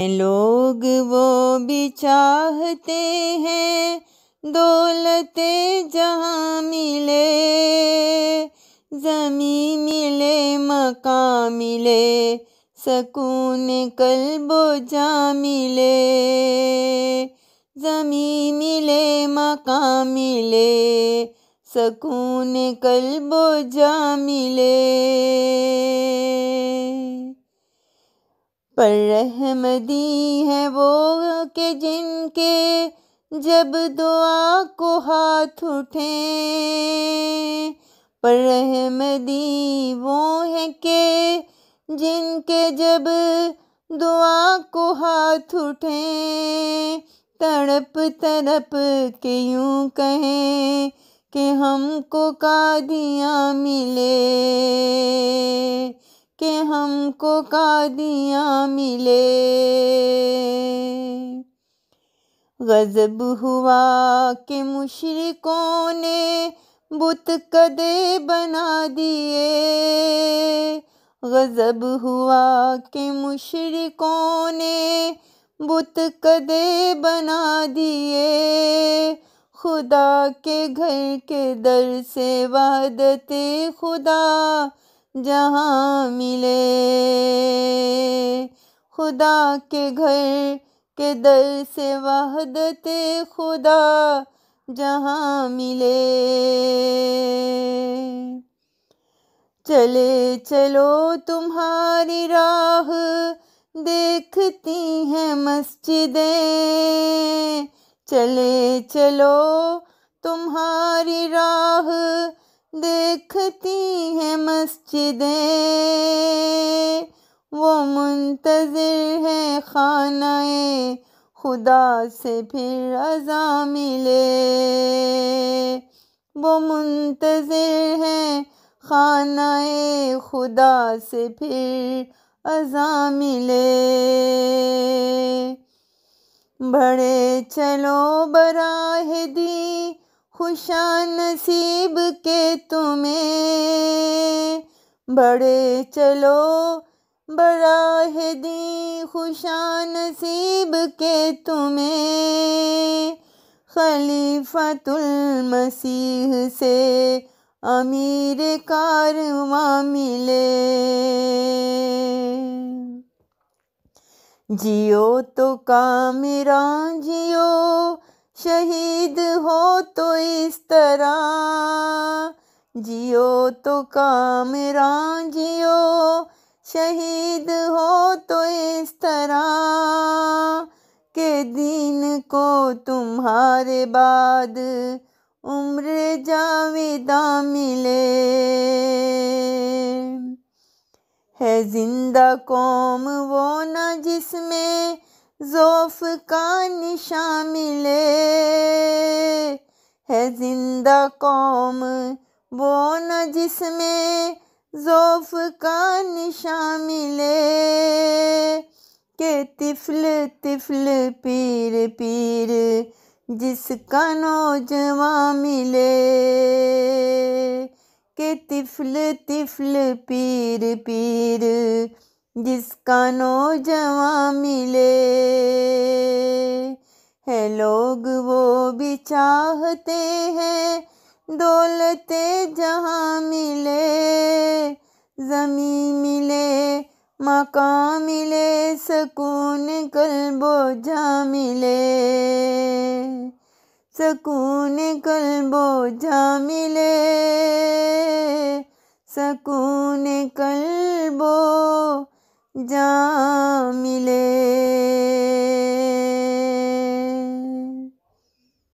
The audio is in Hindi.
लोग वो भी चाहते हैं दौलते जहाँ मिले, ज़मीं मिले मकान मिले, सकून कल्बो जा मिले, ज़मीं मिले मकान मिले, सकून कल्बो जा मिले। पर रहमदी है वो के जिनके जब दुआ को हाथ उठे, पर रहमदी वो है के जिनके जब दुआ को हाथ उठे, तड़प तड़प के यूं कहें कि हमको कादियाँ मिले, कि हमको कादियाँ मिले। गज़ब हुआ कि मुशरिकों ने बुत कदे बना दिए, गज़ब हुआ कि मुशरिकों ने बुत कदे बना दिए, खुदा के घर के दर से वहदते खुदा जहाँ मिले, खुदा के घर के दर से वहदते खुदा जहाँ मिले। चले चलो तुम्हारी राह देखती हैं मस्जिदें, चले चलो तुम्हारी राह देखती हैं मस्जिदें, वो मुंतज़िर है खानाए खुदा से फिर अज़ा मिले, वो मुंतज़िर है खानाए खुदा से फिर अज़ा मिले। बढ़े चलो बराह दी खुशा नसीब के तुम्हें, बढ़े चलो बराह दी खुशा नसीब के तुम्हें, खलीफतुल मसीह से अमीर कारवां मिले। जियो तो कामिरां जियो, शहीद हो तो इस तरह, जियो तो कामिरां जियो, शहीद हो तो इस तरह, के दीन को तुम्हारे बाद उम्र जावेदा मिले। है जिंदा कौम वो न जिसमें ज़ौफ़ का निशान मिले, है जिंदा कौम वो न जिसमें ज़ौफ़ का निशान मिले, के तिफ़्ल तिफ़्ल पीर पीर जिसका नौजवान मिले, के तिफ़्ल तिफ़्ल पीर पीर जिसका नौजवान मिले। है लोग वो भी चाहते हैं दौलते जहाँ मिले, ज़मीं मिले मकान मिले, सकून कल्बो जा मिले, सकून कल्बो जा मिले, सकून कल्बो जा